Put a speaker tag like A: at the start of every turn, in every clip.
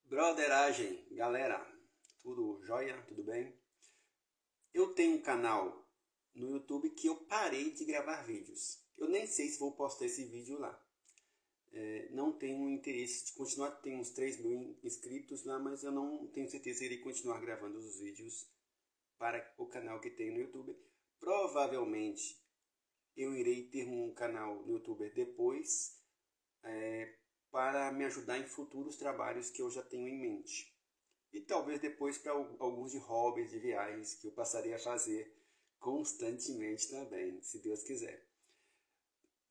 A: Broderagem, galera, tudo jóia? Tudo bem? Eu tenho um canal no YouTube que eu parei de gravar vídeos. Eu nem sei se vou postar esse vídeo lá. Não tenho interesse de continuar, tem uns 3.000 inscritos lá, mas eu não tenho certeza se irei continuar gravando os vídeos para o canal que tenho no YouTube. Provavelmente eu irei ter um canal no YouTube depois, para me ajudar em futuros trabalhos que eu já tenho em mente. E talvez depois para alguns de hobbies, de viagens, que eu passarei a fazer constantemente também, se Deus quiser.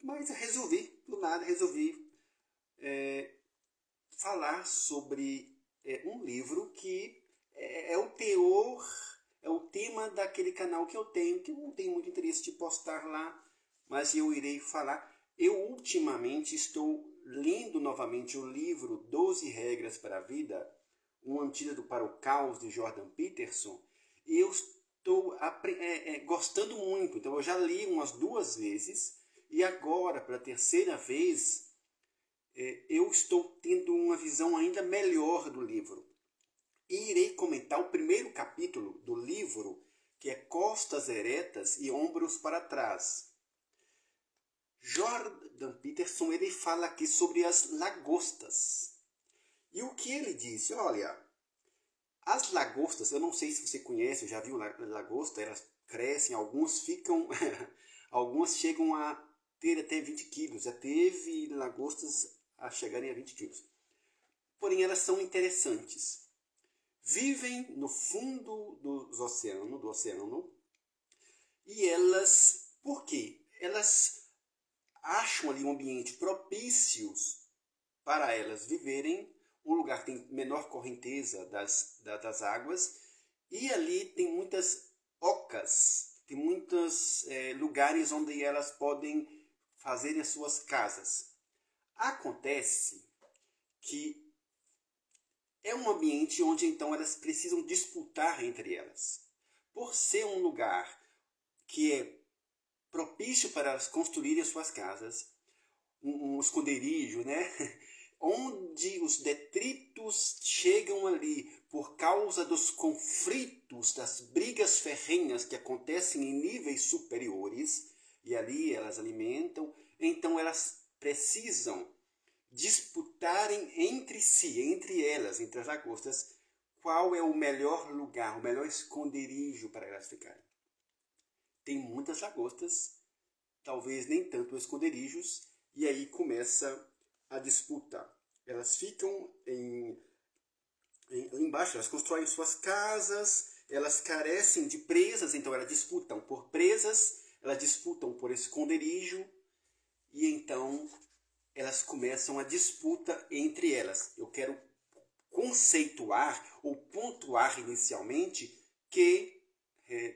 A: Mas do nada resolvi falar sobre um livro que é o teor, é o tema daquele canal que eu tenho, que eu não tenho muito interesse de postar lá, mas eu irei falar. Eu ultimamente estou lendo novamente o livro 12 Regras para a Vida, um antídoto para o caos, de Jordan Peterson, e eu estou gostando muito. Então eu já li umas 2 vezes, e agora, pela terceira vez, eu estou tendo uma visão ainda melhor do livro. E irei comentar o primeiro capítulo do livro, que é Costas Eretas e Ombros para Trás. Jordan Peterson, ele fala aqui sobre as lagostas. E o que ele disse? Olha, as lagostas, eu não sei se você conhece, já viu lagosta, elas crescem, algumas chegam a ter até 20 quilos. Já teve lagostas a chegarem a 20 quilos. Porém, elas são interessantes. Vivem no fundo do oceano, e elas, por quê? Elas acham ali um ambiente propício para elas viverem, um lugar que tem menor correnteza das águas, e ali tem muitas ocas, tem muitos lugares onde elas podem fazer as suas casas. Acontece que é um ambiente onde então elas precisam disputar entre elas. Por ser um lugar que é propício para elas construírem as suas casas, um esconderijo, né? Onde os detritos chegam ali por causa dos conflitos, das brigas ferrenhas que acontecem em níveis superiores, e ali elas alimentam, então elas precisam disputarem entre si, entre elas, entre as lagostas, qual é o melhor lugar, o melhor esconderijo para elas ficarem. Tem muitas lagostas, talvez nem tanto esconderijos, e aí começa a disputa. Elas ficam embaixo, elas constroem suas casas, elas carecem de presas, então elas disputam por presas, elas disputam por esconderijo, e então elas começam a disputa entre elas. Eu quero conceituar ou pontuar inicialmente que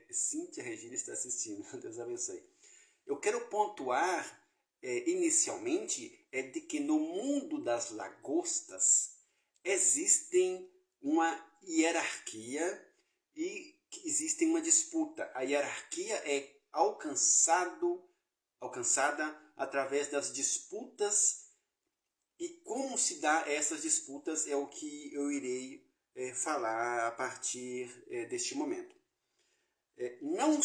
A: Cíntia Regina está assistindo, Deus abençoe. Eu quero pontuar inicialmente de que no mundo das lagostas existem uma hierarquia e existe uma disputa. A hierarquia é alcançada através das disputas, e como se dá essas disputas é o que eu irei falar a partir deste momento. Não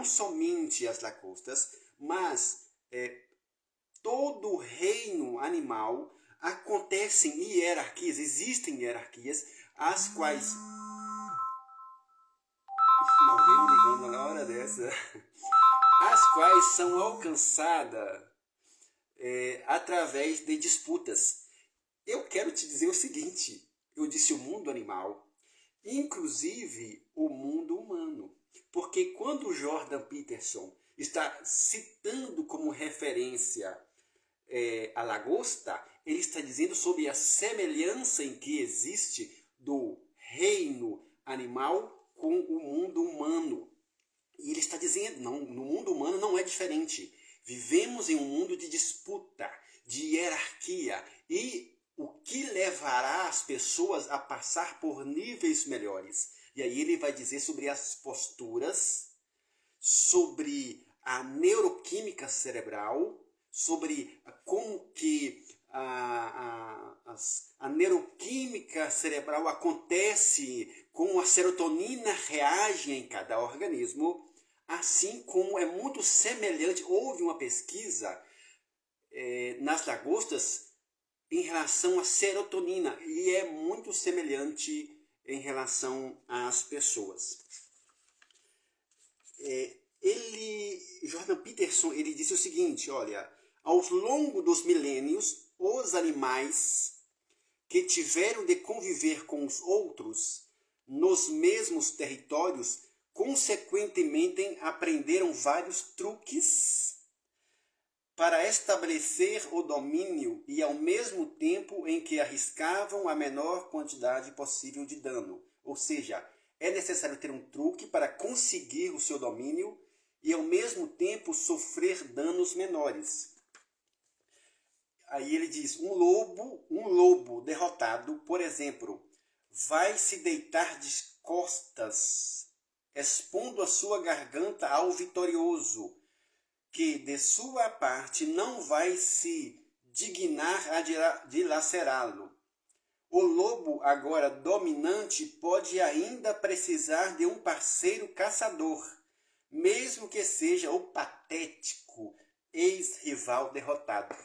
A: somente as lagostas, mas todo o reino animal acontecem hierarquias, existem hierarquias, as quais... Não vem me ligando na hora dessa. As quais são alcançadas através de disputas. Eu quero te dizer o seguinte, eu disse o mundo animal, inclusive o mundo humano. Porque quando Jordan Peterson está citando como referência a lagosta, ele está dizendo sobre a semelhança em que existe do reino animal com o mundo humano. E ele está dizendo, não, no mundo humano não é diferente. Vivemos em um mundo de disputa, de hierarquia, e o que levará as pessoas a passar por níveis melhores. E aí ele vai dizer sobre as posturas, sobre a neuroquímica cerebral, sobre como que a neuroquímica cerebral acontece, como a serotonina reage em cada organismo, assim como é muito semelhante. Houve uma pesquisa nas lagostas em relação à serotonina e é muito semelhante em relação às pessoas. Jordan Peterson, ele disse o seguinte, olha, ao longo dos milênios, os animais que tiveram de conviver com os outros nos mesmos territórios, consequentemente aprenderam vários truques para estabelecer o domínio e ao mesmo tempo em que arriscavam a menor quantidade possível de dano. Ou seja, é necessário ter um truque para conseguir o seu domínio e ao mesmo tempo sofrer danos menores. Aí ele diz, um lobo derrotado, por exemplo, vai se deitar de costas, expondo a sua garganta ao vitorioso, que de sua parte não vai se dignar a dilacerá-lo. O lobo, agora dominante, pode ainda precisar de um parceiro caçador, mesmo que seja o patético ex-rival derrotado.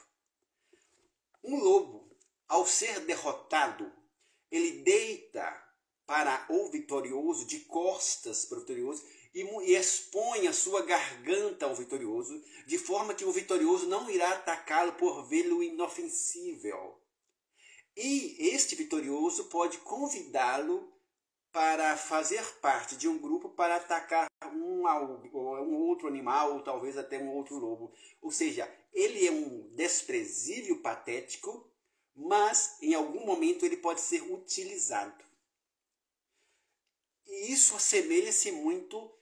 A: Um lobo, ao ser derrotado, ele deita para o vitorioso, de costas para o vitorioso, e expõe a sua garganta ao vitorioso, de forma que o vitorioso não irá atacá-lo por vê-lo inofensível. E este vitorioso pode convidá-lo para fazer parte de um grupo para atacar um outro animal, ou talvez até um outro lobo. Ou seja, ele é um desprezível patético, mas em algum momento ele pode ser utilizado. E isso assemelha-se muito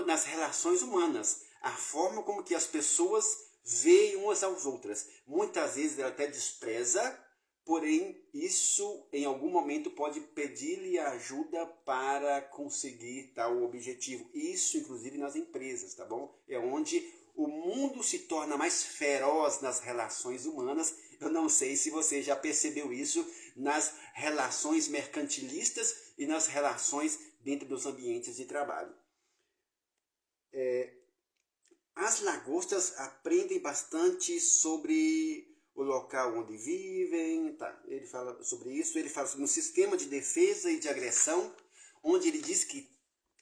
A: nas relações humanas, a forma como que as pessoas veem umas às outras. Muitas vezes ela até despreza, porém isso em algum momento pode pedir-lhe ajuda para conseguir tal objetivo. Isso inclusive nas empresas, tá bom? É onde o mundo se torna mais feroz nas relações humanas. Eu não sei se você já percebeu isso nas relações mercantilistas e nas relações dentro dos ambientes de trabalho. As lagostas aprendem bastante sobre o local onde vivem. Tá? Ele fala sobre isso, ele fala sobre um sistema de defesa e de agressão, onde ele diz que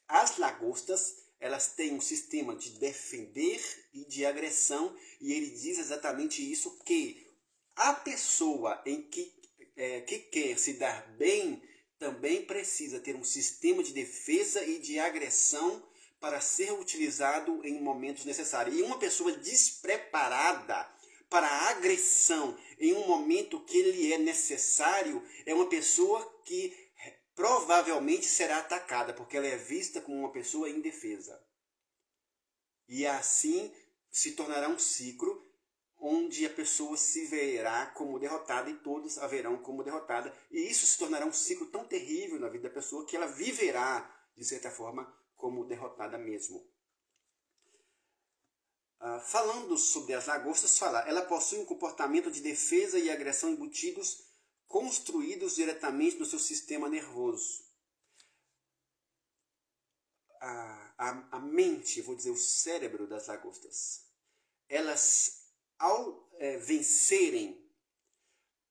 A: as lagostas elas têm um sistema de defender e de agressão, e ele diz exatamente isso, que a pessoa que quer se dar bem também precisa ter um sistema de defesa e de agressão para ser utilizado em momentos necessários. E uma pessoa despreparada para a agressão em um momento que ele é necessário é uma pessoa que provavelmente será atacada, porque ela é vista como uma pessoa indefesa. E assim se tornará um ciclo onde a pessoa se verá como derrotada e todos a verão como derrotada. E isso se tornará um ciclo tão terrível na vida da pessoa que ela viverá, de certa forma, como derrotada mesmo. Falando sobre as lagostas, ela possui um comportamento de defesa e agressão embutidos, construídos diretamente no seu sistema nervoso. A mente, vou dizer, o cérebro das lagostas, elas, ao vencerem,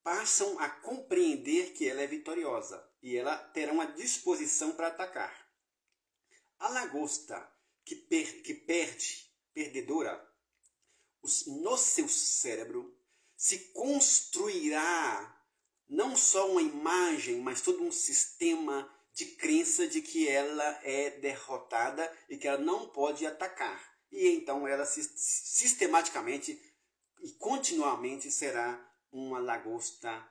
A: passam a compreender que ela é vitoriosa e ela terá uma disposição para atacar. A lagosta que perde, perdedora, no seu cérebro se construirá não só uma imagem, mas todo um sistema de crença de que ela é derrotada e que ela não pode atacar. E então ela sistematicamente e continuamente será uma lagosta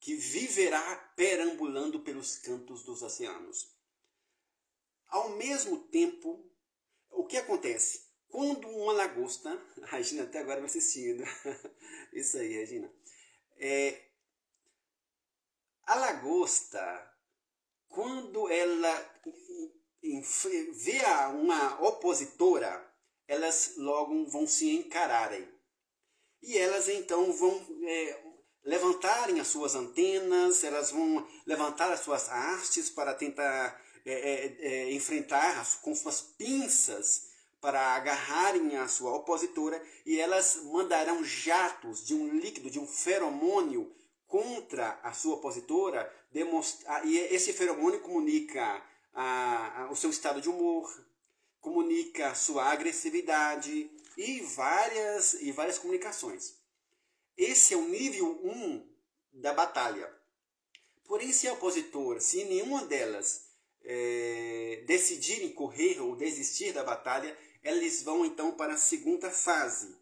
A: que viverá perambulando pelos cantos dos oceanos. Ao mesmo tempo, o que acontece? Quando uma lagosta... A Regina até agora vai assistindo. Isso aí, Regina. A lagosta, quando ela vê uma opositora, elas logo vão se encararem. E elas então vão levantarem as suas antenas, elas vão levantar as suas hastes para tentar enfrentar com suas pinças para agarrarem a sua opositora, e elas mandarão jatos de um líquido, de um feromônio contra a sua opositora, e esse feromônio comunica o seu estado de humor, comunica a sua agressividade e várias comunicações. Esse é o nível 1 da batalha. Porém, se a opositora, se nenhuma delas decidirem correr ou desistir da batalha, eles vão então para a segunda fase.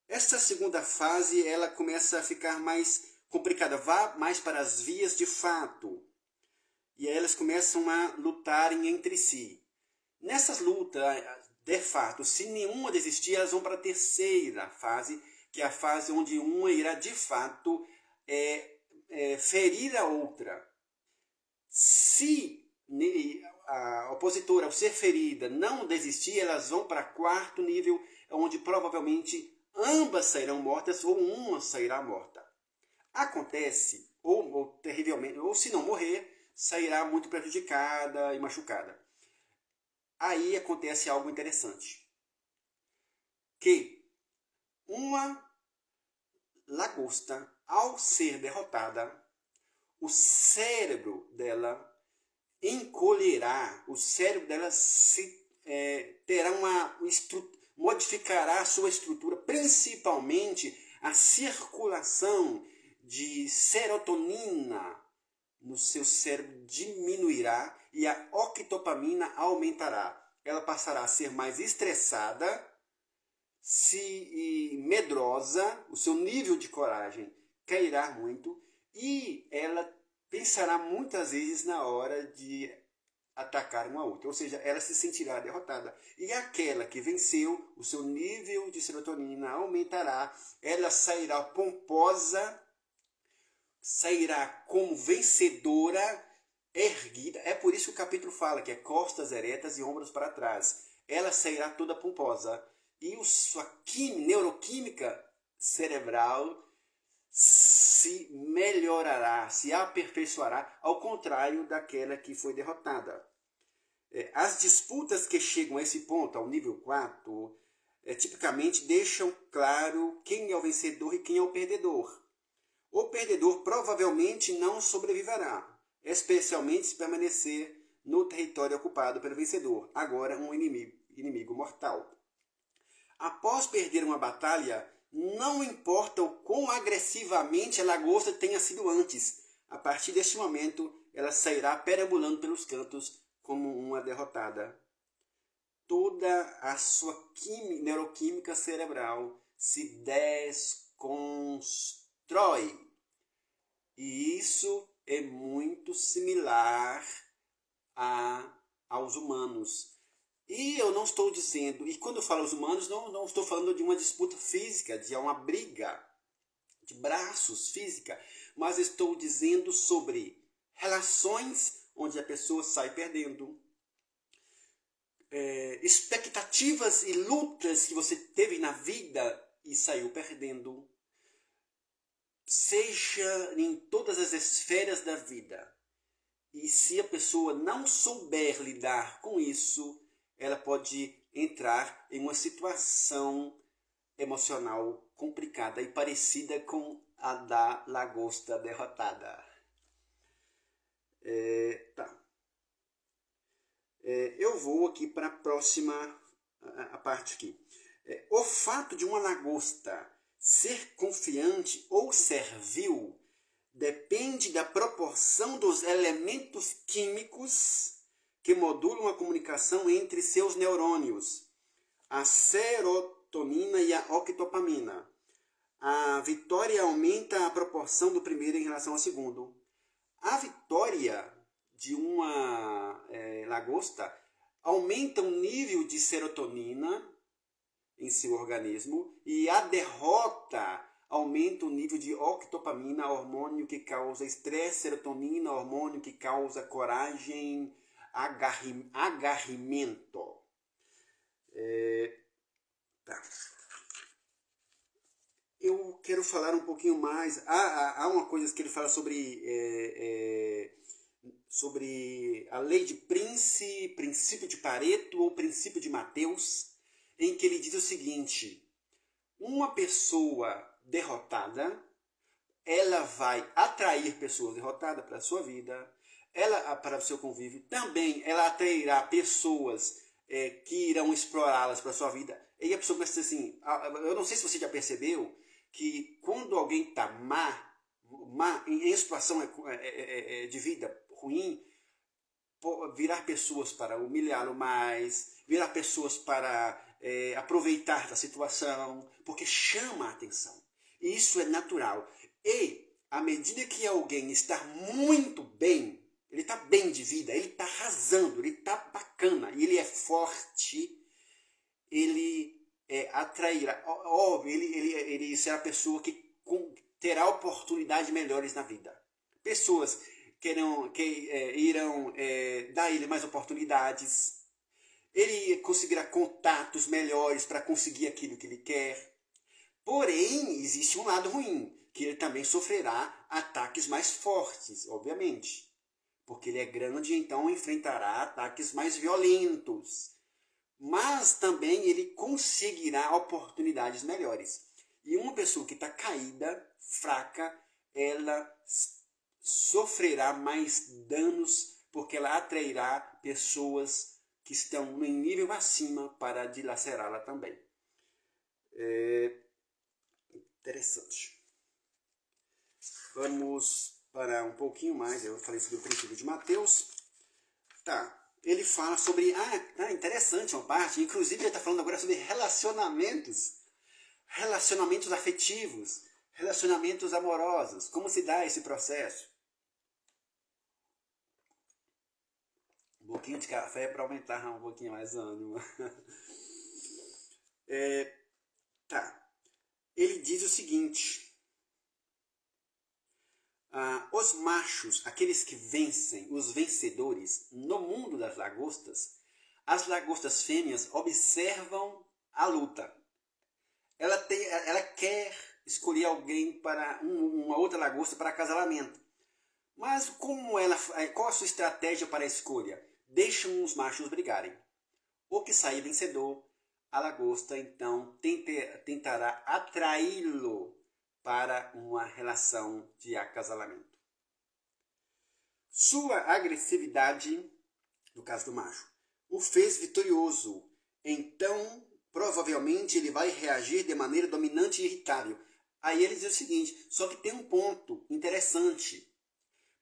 A: Essa segunda fase ela começa a ficar mais complicada, vá mais para as vias de fato. E aí elas começam a lutarem entre si. Nessas lutas, de fato, se nenhuma desistir, elas vão para a terceira fase, que é a fase onde uma irá de fato ferir a outra. Se a opositora, ao ser ferida, não desistir, elas vão para o quarto nível, onde provavelmente ambas sairão mortas ou uma sairá morta. Acontece, ou terrivelmente, ou se não morrer, sairá muito prejudicada e machucada. Aí acontece algo interessante. Que uma lagosta, ao ser derrotada, o cérebro dela encolherá, o cérebro dela terá modificará a sua estrutura, principalmente a circulação de serotonina no seu cérebro diminuirá e a octopamina aumentará. Ela passará a ser mais estressada, medrosa, o seu nível de coragem cairá muito e ela pensará muitas vezes na hora de atacar uma outra, ou seja, ela se sentirá derrotada. E aquela que venceu, o seu nível de serotonina aumentará, ela sairá pomposa, sairá como vencedora, erguida. É por isso que o capítulo fala que é costas eretas e ombros para trás. Ela sairá toda pomposa e sua neuroquímica cerebral se melhorará, se aperfeiçoará, ao contrário daquela que foi derrotada. As disputas que chegam a esse ponto, ao nível 4, tipicamente deixam claro quem é o vencedor e quem é o perdedor. O perdedor provavelmente não sobreviverá, especialmente se permanecer no território ocupado pelo vencedor, agora um inimigo mortal. Após perder uma batalha, não importa o quão agressivamente a lagosta tenha sido antes, a partir deste momento ela sairá perambulando pelos cantos como uma derrotada. Toda a sua neuroquímica cerebral se desconstrói. E isso é muito similar aos humanos. E eu não estou dizendo, e quando eu falo aos humanos, não estou falando de uma disputa física, de uma briga de braços física, mas estou dizendo sobre relações onde a pessoa sai perdendo, expectativas e lutas que você teve na vida e saiu perdendo, seja em todas as esferas da vida. E se a pessoa não souber lidar com isso, ela pode entrar em uma situação emocional complicada e parecida com a da lagosta derrotada. Eu vou aqui para a próxima parte aqui. O fato de uma lagosta ser confiante ou servil depende da proporção dos elementos químicos que modulam a comunicação entre seus neurônios, a serotonina e a octopamina. A vitória aumenta a proporção do primeiro em relação ao segundo. A vitória de uma lagosta aumenta o nível de serotonina em seu organismo e a derrota aumenta o nível de octopamina, hormônio que causa estresse, serotonina, hormônio que causa coragem, agarrimento. eu quero falar um pouquinho mais. Há uma coisa que ele fala sobre a lei de princípio de Pareto ou princípio de Mateus, em que ele diz o seguinte: uma pessoa derrotada, ela vai atrair pessoas derrotadas para a sua vida, para o seu convívio. Também ela atrairá pessoas que irão explorá-las para a sua vida. E a pessoa pensa assim, eu não sei se você já percebeu, que quando alguém está em situação de vida ruim, virar pessoas para humilhá-lo mais, virar pessoas para aproveitar da situação, porque chama a atenção. E isso é natural. E à medida que alguém está muito bem, ele está bem de vida, ele está arrasando, ele está bacana, e ele é forte, ele atrairá, óbvio, ele será a pessoa que terá oportunidades melhores na vida. Pessoas que irão dar a ele mais oportunidades, ele conseguirá contatos melhores para conseguir aquilo que ele quer. Porém, existe um lado ruim, que ele também sofrerá ataques mais fortes, obviamente. Porque ele é grande, então enfrentará ataques mais violentos. Mas também ele conseguirá oportunidades melhores. E uma pessoa que está caída, fraca, ela sofrerá mais danos, porque ela atrairá pessoas que estão em nível acima para dilacerá-la também. Interessante. Vamos para um pouquinho mais. Eu falei sobre o princípio de Mateus. Tá. Ele fala sobre... interessante uma parte. Inclusive, ele está falando agora sobre relacionamentos. Relacionamentos afetivos. Relacionamentos amorosos. Como se dá esse processo? Um pouquinho de café para aumentar um pouquinho mais o ânimo. Tá. Ele diz o seguinte: os machos, aqueles que vencem, os vencedores, no mundo das lagostas, as lagostas fêmeas observam a luta. Ela quer escolher alguém para uma outra lagosta para acasalamento. Mas qual a sua estratégia para a escolha? Deixam os machos brigarem. O que sair vencedor, a lagosta então tentará atraí-lo para uma relação de acasalamento. Sua agressividade, no caso do macho, o fez vitorioso. Então, provavelmente, ele vai reagir de maneira dominante e irritável. Aí ele diz o seguinte, só que tem um ponto interessante.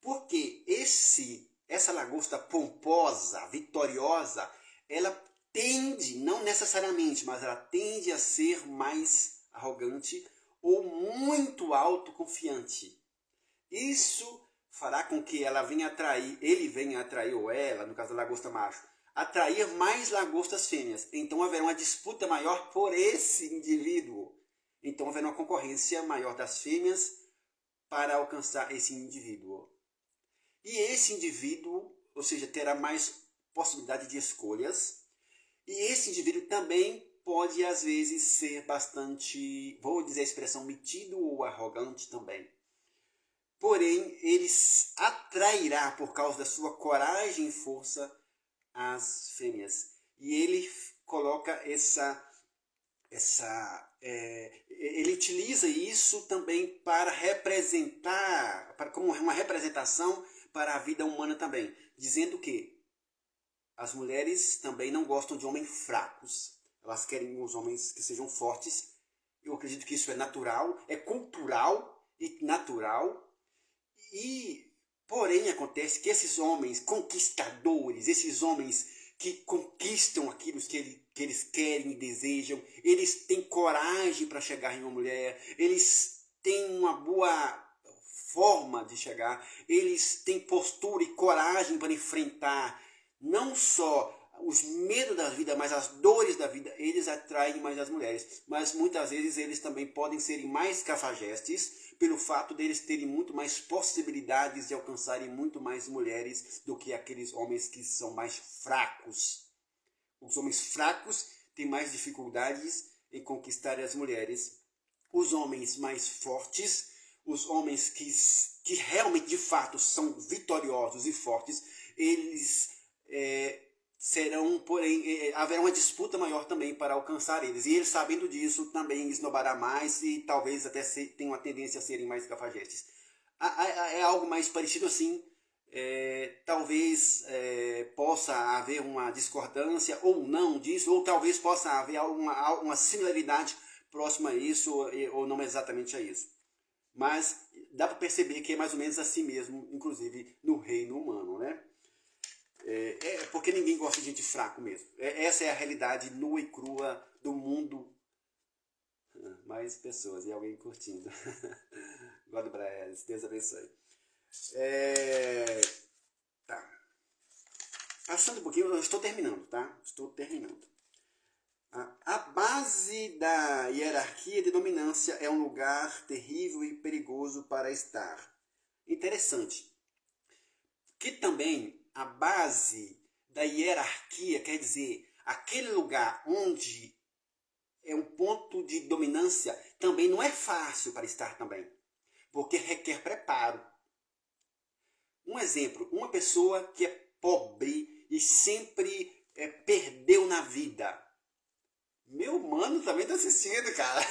A: Porque essa lagosta pomposa, vitoriosa, ela tende, não necessariamente, mas ela tende a ser mais arrogante ou muito autoconfiante. Isso fará com que ele venha atrair, ou ela, no caso da lagosta macho, atrair mais lagostas fêmeas. Então haverá uma disputa maior por esse indivíduo. Então haverá uma concorrência maior das fêmeas para alcançar esse indivíduo. E esse indivíduo, ou seja, terá mais possibilidade de escolhas. E esse indivíduo também pode, às vezes, ser bastante, vou dizer a expressão, metido ou arrogante também. Porém, ele atrairá, por causa da sua coragem e força, as fêmeas. E ele coloca ele utiliza isso também para representar, como uma representação para a vida humana também. Dizendo que as mulheres também não gostam de homens fracos. Elas querem os homens que sejam fortes. Eu acredito que isso é natural, é cultural e natural. Porém, acontece que esses homens conquistadores, esses homens que conquistam aquilo que eles querem e desejam, eles têm coragem para chegar em uma mulher, eles têm uma boa forma de chegar, eles têm postura e coragem para enfrentar não só os medos da vida, mas as dores da vida, eles atraem mais as mulheres. Mas muitas vezes eles também podem serem mais cafajestes, pelo fato deles terem muito mais possibilidades de alcançarem muito mais mulheres do que aqueles homens que são mais fracos. Os homens fracos têm mais dificuldades em conquistar as mulheres os homens mais fortes, os homens que realmente, de fato, são vitoriosos e fortes, eles serão, porém, haverá uma disputa maior também para alcançar eles. E eles, sabendo disso, também esnobará mais e talvez até tenham uma tendência a serem mais cafajestes. É algo mais parecido assim. Talvez possa haver uma discordância ou não disso, ou talvez possa haver uma similaridade próxima a isso, ou não exatamente a isso. Mas dá para perceber que é mais ou menos assim mesmo, inclusive no reino humano, né? Porque ninguém gosta de gente fraco mesmo. Essa é a realidade nua e crua do mundo. Mais pessoas e alguém curtindo. God bless, Deus abençoe. Tá. Passando um pouquinho, eu estou terminando, tá? Estou terminando. A base da hierarquia de dominância é um lugar terrível e perigoso para estar. Interessante. Que também a base da hierarquia, quer dizer, aquele lugar onde é um ponto de dominância, também não é fácil para estar também. Porque requer preparo. Um exemplo, uma pessoa que é pobre e sempre perdeu na vida. Meu mano também tá assistindo, cara.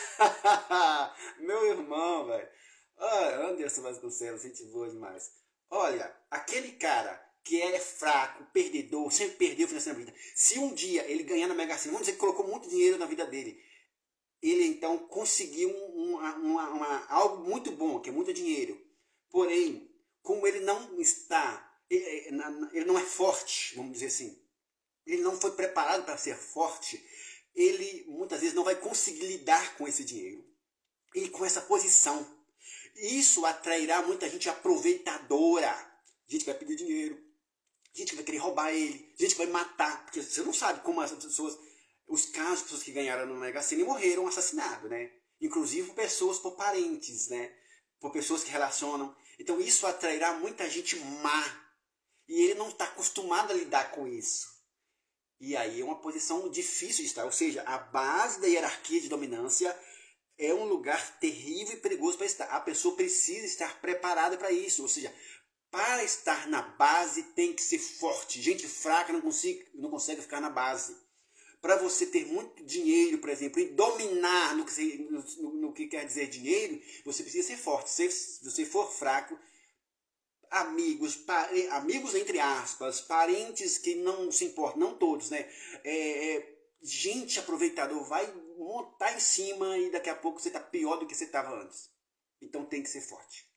A: Meu irmão, velho. Anderson Vasconcelos, gente boa demais. Olha, aquele cara que é fraco, perdedor, sempre perdeu financeiramente. Se um dia ele ganhar na Mega Sena, vamos dizer que colocou muito dinheiro na vida dele, ele então conseguiu algo muito bom, que é muito dinheiro. Porém, como ele não está, ele não é forte, vamos dizer assim, ele não foi preparado para ser forte, ele muitas vezes não vai conseguir lidar com esse dinheiro e com essa posição. Isso atrairá muita gente aproveitadora, gente que vai pedir dinheiro, gente que vai querer roubar ele, gente que vai matar, porque você não sabe como as pessoas, os casos de pessoas que ganharam no Mega Sena e morreram assassinados, né? Inclusive por pessoas, por parentes, né? Por pessoas que relacionam. Então isso atrairá muita gente má. E ele não está acostumado a lidar com isso. E aí é uma posição difícil de estar. Ou seja, a base da hierarquia de dominância é um lugar terrível e perigoso para estar. A pessoa precisa estar preparada para isso. Ou seja, para estar na base tem que ser forte. Gente fraca não consegue ficar na base. Para você ter muito dinheiro, por exemplo, e dominar no que quer dizer dinheiro, você precisa ser forte. Se você for fraco, amigos entre aspas, parentes que não se importam, não todos, né? Gente aproveitador vai montar em cima e daqui a pouco você está pior do que você estava antes. Então tem que ser forte.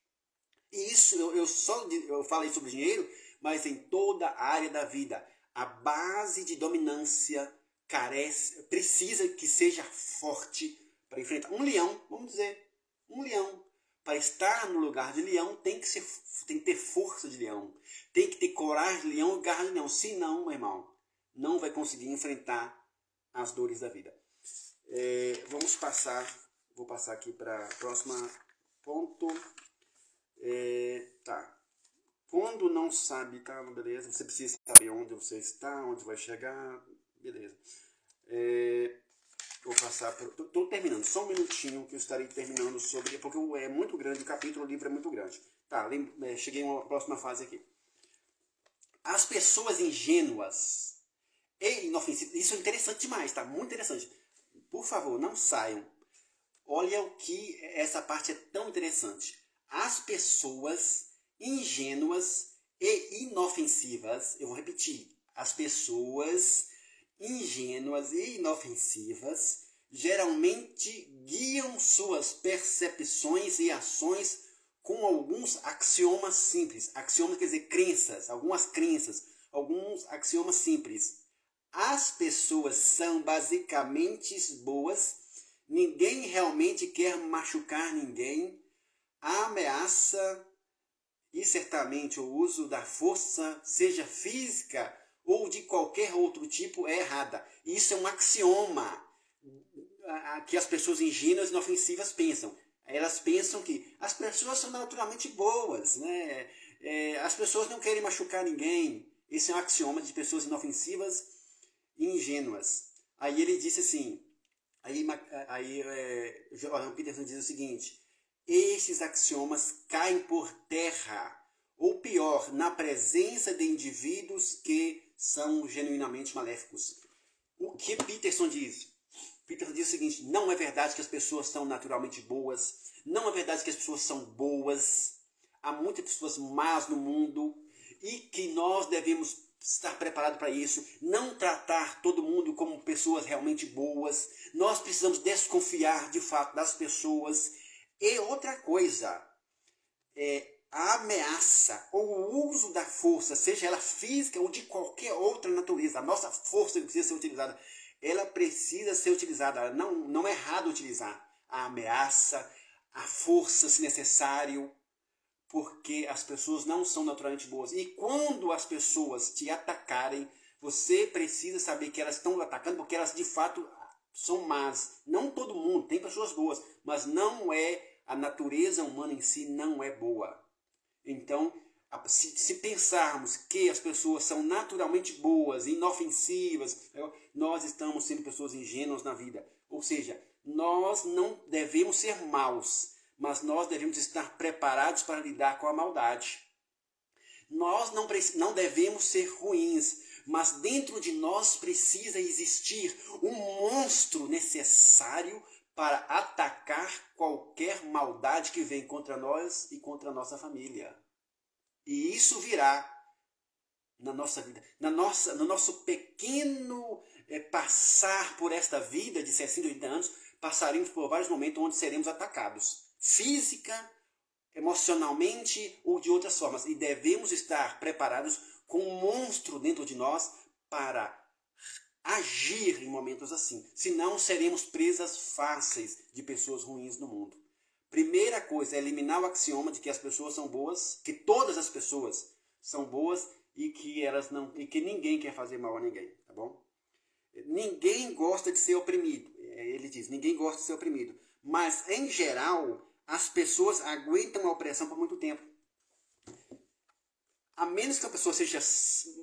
A: E isso, eu falei sobre dinheiro, mas em toda a área da vida. A base de dominância precisa que seja forte para enfrentar. Um leão, vamos dizer, um leão. Para estar no lugar de leão tem que ter força de leão. Tem que ter coragem de leão e garra de leão. Senão, meu irmão, não vai conseguir enfrentar as dores da vida. Vou passar aqui para o próximo ponto. Tá. Quando não sabe, tá, beleza, você precisa saber onde você está, onde vai chegar, beleza. Vou passar, estou terminando, só um minutinho que eu estarei terminando sobre, porque é muito grande, o capítulo, o livro é muito grande. Tá, cheguei a uma próxima fase aqui. As pessoas ingênuas e inofensivas, isso é interessante demais, tá, muito interessante. Por favor, não saiam. Olha o que essa parte é tão interessante. As pessoas ingênuas e inofensivas, eu vou repetir, as pessoas ingênuas e inofensivas geralmente guiam suas percepções e ações com alguns axiomas simples. Axiomas quer dizer crenças, algumas crenças, alguns axiomas simples. As pessoas são basicamente boas, ninguém realmente quer machucar ninguém, a ameaça e certamente o uso da força, seja física ou de qualquer outro tipo, é errada. Isso é um axioma que as pessoas ingênuas e inofensivas pensam. Elas pensam que as pessoas são naturalmente boas, né? As pessoas não querem machucar ninguém. Esse é um axioma de pessoas inofensivas e ingênuas. Aí ele disse assim, Jordan Peterson diz o seguinte: estes axiomas caem por terra, ou pior, na presença de indivíduos que são genuinamente maléficos. O que Peterson diz? Peterson diz o seguinte: não é verdade que as pessoas são naturalmente boas, não é verdade que as pessoas são boas, há muitas pessoas más no mundo e que nós devemos estar preparados para isso, não tratar todo mundo como pessoas realmente boas, nós precisamos desconfiar de fato das pessoas. E outra coisa, a ameaça ou o uso da força, seja ela física ou de qualquer outra natureza, a nossa força precisa ser utilizada, ela precisa ser utilizada, não é errado utilizar a ameaça, a força se necessário, porque as pessoas não são naturalmente boas. E quando as pessoas te atacarem, você precisa saber que elas estão atacando porque elas de fato são más. Não todo mundo, tem pessoas boas, mas não é, a natureza humana em si não é boa. Então, se pensarmos que as pessoas são naturalmente boas, inofensivas, nós estamos sendo pessoas ingênuas na vida. Ou seja, nós não devemos ser maus, mas nós devemos estar preparados para lidar com a maldade. Nós não devemos ser ruins, mas dentro de nós precisa existir um monstro necessário para atacar qualquer maldade que vem contra nós e contra a nossa família. E isso virá na nossa vida, no nosso pequeno passar por esta vida de 60, 80 anos, passaremos por vários momentos onde seremos atacados, física, emocionalmente ou de outras formas. E devemos estar preparados com um monstro dentro de nós para agir em momentos assim. Senão seremos presas fáceis de pessoas ruins no mundo. Primeira coisa é eliminar o axioma de que as pessoas são boas, que todas as pessoas são boas e que ninguém quer fazer mal a ninguém, tá bom? Ninguém gosta de ser oprimido. Ele diz, ninguém gosta de ser oprimido. Mas, em geral, as pessoas aguentam a opressão por muito tempo. A menos que a pessoa seja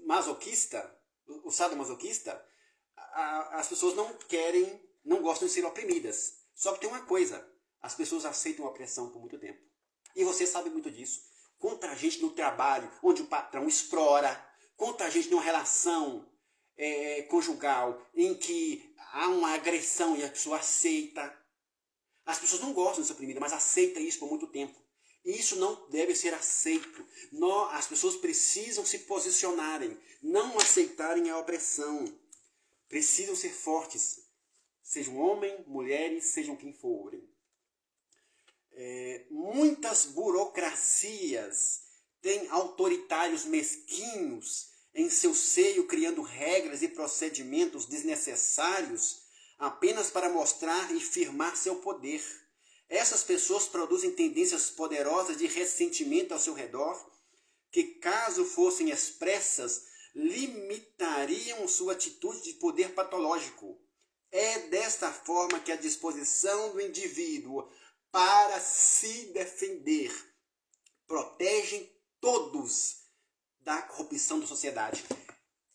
A: masoquista, o sadomasoquista, as pessoas não gostam de ser oprimidas. Só que tem uma coisa, as pessoas aceitam a opressão por muito tempo. E você sabe muito disso. Contra a gente no trabalho, onde o patrão explora, contra a gente numa relação conjugal, em que há uma agressão e a pessoa aceita. As pessoas não gostam de ser oprimidas, mas aceitam isso por muito tempo. E isso não deve ser aceito. As pessoas precisam se posicionarem, não aceitarem a opressão. Precisam ser fortes, sejam homens, mulheres, sejam quem forem. Muitas burocracias têm autoritários mesquinhos em seu seio, criando regras e procedimentos desnecessários apenas para mostrar e firmar seu poder. Essas pessoas produzem tendências poderosas de ressentimento ao seu redor, que, caso fossem expressas, limitariam sua atitude de poder patológico. É desta forma que a disposição do indivíduo para se defender protege todos da corrupção da sociedade.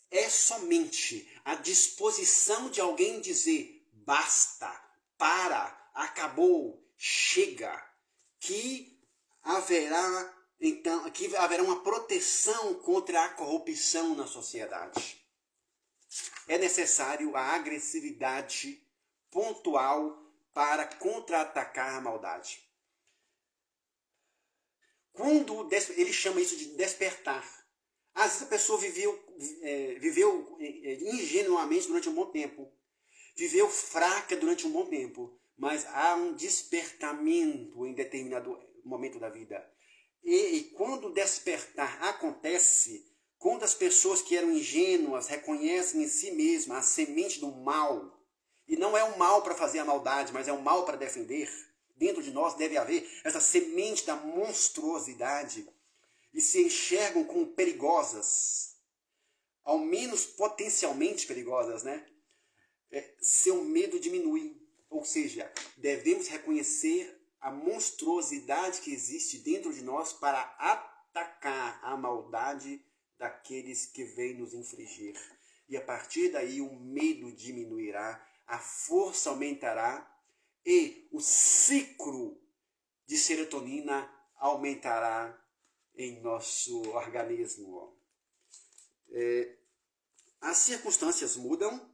A: É somente a disposição de alguém dizer basta, para, acabou, chega, que haverá uma proteção contra a corrupção na sociedade. É necessário a agressividade pontual para contra-atacar a maldade. Quando ele chama isso de despertar. Às vezes a pessoa viveu ingenuamente durante um bom tempo. Viveu fraca durante um bom tempo. Mas há um despertamento em determinado momento da vida. E quando o despertar acontece, quando as pessoas que eram ingênuas reconhecem em si mesmas a semente do mal, e não é o mal para fazer a maldade, mas é o mal para defender, dentro de nós deve haver essa semente da monstruosidade, e se enxergam como perigosas, ao menos potencialmente perigosas, né? Seu medo diminui. Ou seja, devemos reconhecer a monstruosidade que existe dentro de nós para atacar a maldade daqueles que vêm nos infligir. E a partir daí o medo diminuirá, a força aumentará e o ciclo de serotonina aumentará em nosso organismo. As circunstâncias mudam.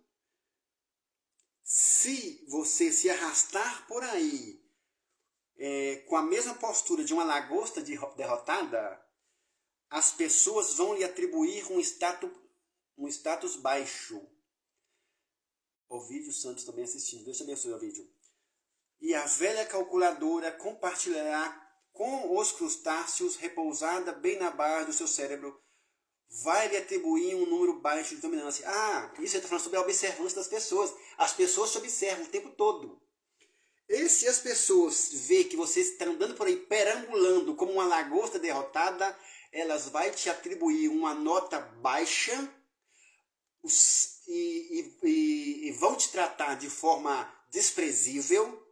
A: Se você se arrastar por aí com a mesma postura de uma lagosta derrotada, as pessoas vão lhe atribuir um status baixo. Ovídio Santos também assistindo. Deus te abençoe, Ovídio. E a velha calculadora compartilhará com os crustáceos, repousada bem na base do seu cérebro, vai lhe atribuir um número baixo de dominância. Isso eu estou falando sobre a observância das pessoas. As pessoas te observam o tempo todo. E se as pessoas verem que você está andando por aí perambulando como uma lagosta derrotada, elas vão te atribuir uma nota baixa e vão te tratar de forma desprezível.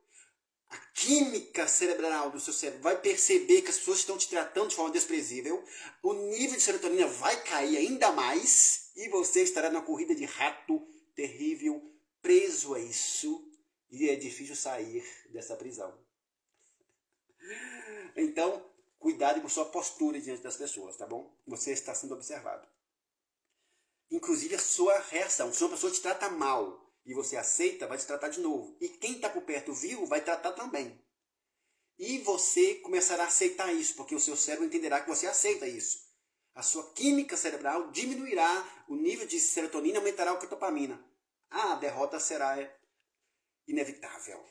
A: A química cerebral do seu cérebro vai perceber que as pessoas estão te tratando de forma desprezível. O nível de serotonina vai cair ainda mais e você estará numa corrida de rato terrível, preso a isso. E é difícil sair dessa prisão. Então, cuidado com sua postura diante das pessoas, tá bom? Você está sendo observado. Inclusive a sua reação. Se uma pessoa te trata mal e você aceita, vai te tratar de novo. E quem está por perto viu, vai tratar também. E você começará a aceitar isso, porque o seu cérebro entenderá que você aceita isso. A sua química cerebral diminuirá, o nível de serotonina aumentará a dopamina. A derrota será inevitável.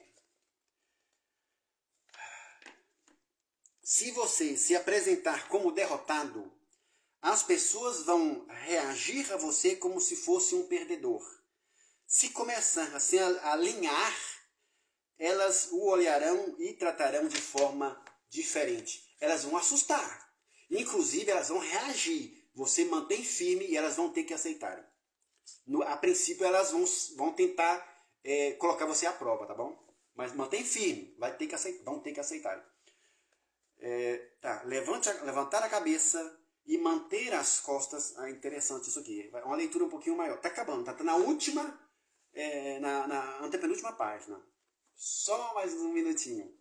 A: Se você se apresentar como derrotado, as pessoas vão reagir a você como se fosse um perdedor. Se começar a se alinhar, elas o olharão e tratarão de forma diferente. Elas vão assustar. Inclusive, elas vão reagir. Você mantém firme e elas vão ter que aceitar. A princípio, elas vão tentar colocar você à prova, tá bom? Mas mantém firme. Vão ter que aceitar. Levantar a cabeça e manter as costas. Interessante isso aqui. É uma leitura um pouquinho maior. Está acabando. Está na última... na antepenúltima página. Só mais um minutinho.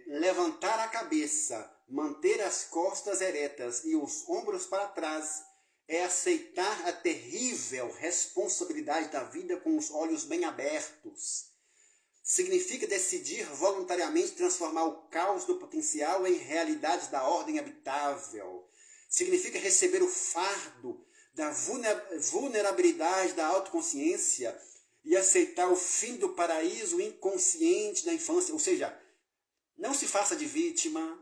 A: Levantar a cabeça, manter as costas eretas e os ombros para trás é aceitar a terrível responsabilidade da vida com os olhos bem abertos. Significa decidir voluntariamente transformar o caos do potencial em realidade da ordem habitável. Significa receber o fardo da vulnerabilidade da autoconsciência e aceitar o fim do paraíso inconsciente da infância. Ou seja, não se faça de vítima,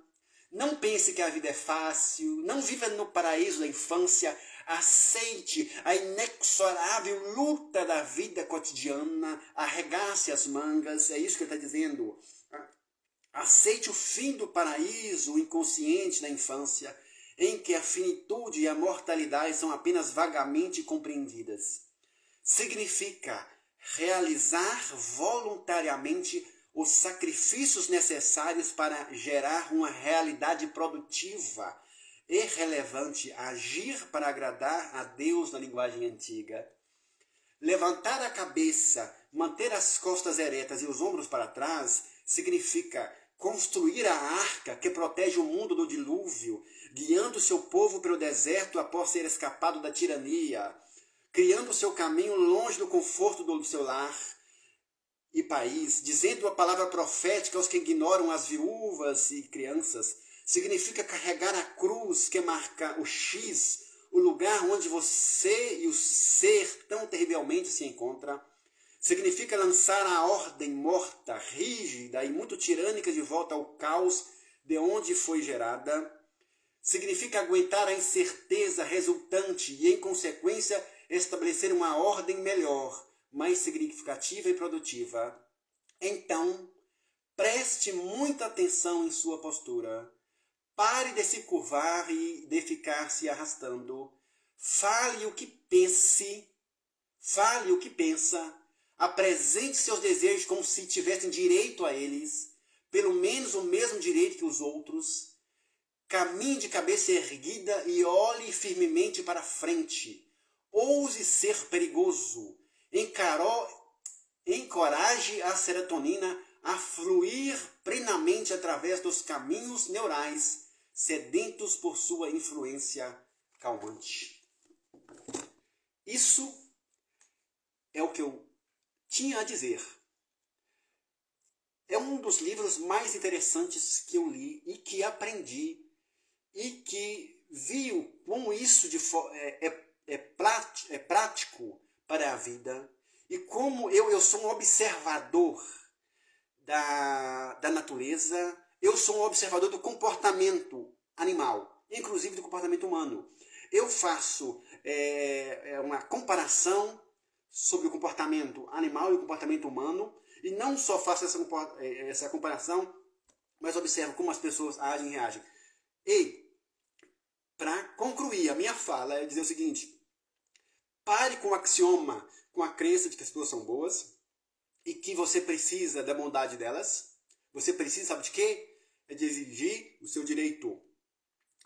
A: não pense que a vida é fácil, não viva no paraíso da infância, aceite a inexorável luta da vida cotidiana, arregace as mangas, é isso que ele está dizendo. Aceite o fim do paraíso inconsciente da infância, em que a finitude e a mortalidade são apenas vagamente compreendidas. Significa realizar voluntariamente os sacrifícios necessários para gerar uma realidade produtiva e relevante, agir para agradar a Deus na linguagem antiga. Levantar a cabeça, manter as costas eretas e os ombros para trás, significa construir a arca que protege o mundo do dilúvio, guiando seu povo pelo deserto após ser escapado da tirania, criando seu caminho longe do conforto do seu lar e país, dizendo a palavra profética aos que ignoram as viúvas e crianças. Significa carregar a cruz que marca o X, o lugar onde você e o ser tão terrivelmente se encontram. Significa lançar a ordem morta, rígida e muito tirânica de volta ao caos de onde foi gerada. Significa aguentar a incerteza resultante e, em consequência, estabelecer uma ordem melhor, mais significativa e produtiva. Então, preste muita atenção em sua postura. Pare de se curvar e de ficar se arrastando. Fale o que pensa. Apresente seus desejos como se tivessem direito a eles, pelo menos o mesmo direito que os outros. Caminhe de cabeça erguida e olhe firmemente para frente. Ouse ser perigoso. encoraje a serotonina a fluir plenamente através dos caminhos neurais, sedentos por sua influência calmante. Isso é o que eu tinha a dizer. É um dos livros mais interessantes que eu li e que aprendi e que vi como isso é prático para a vida e como eu sou um observador da natureza, eu sou um observador do comportamento animal, inclusive do comportamento humano. Eu faço uma comparação sobre o comportamento animal e o comportamento humano, e não só faço essa comparação, mas observo como as pessoas agem e reagem. E, para concluir a minha fala, é dizer o seguinte: pare com o axioma, com a crença de que as pessoas são boas, e que você precisa da bondade delas. Você precisa, sabe de quê? É de exigir o seu direito.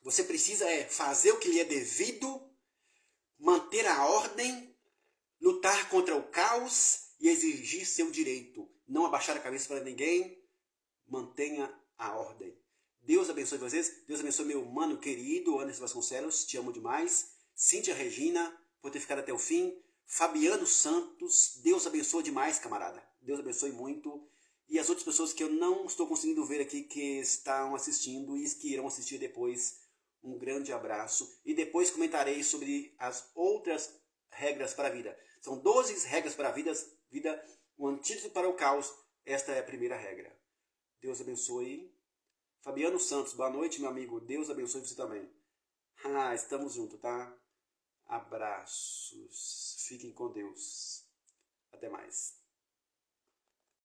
A: Você precisa fazer o que lhe é devido, manter a ordem, lutar contra o caos e exigir seu direito. Não abaixar a cabeça para ninguém, mantenha a ordem. Deus abençoe vocês. Deus abençoe meu mano querido Anderson Vasconcelos, te amo demais. Cíntia Regina, por ter ficado até o fim. Fabiano Santos, Deus abençoe demais, camarada. Deus abençoe muito. E as outras pessoas que eu não estou conseguindo ver aqui, que estão assistindo e que irão assistir depois, um grande abraço. E depois comentarei sobre as outras regras para a vida. São 12 regras para a vida, um antídoto para o caos. Esta é a primeira regra. Deus abençoe. Fabiano Santos, boa noite, meu amigo. Deus abençoe você também. Estamos juntos, tá? Abraços. Fiquem com Deus. Até mais.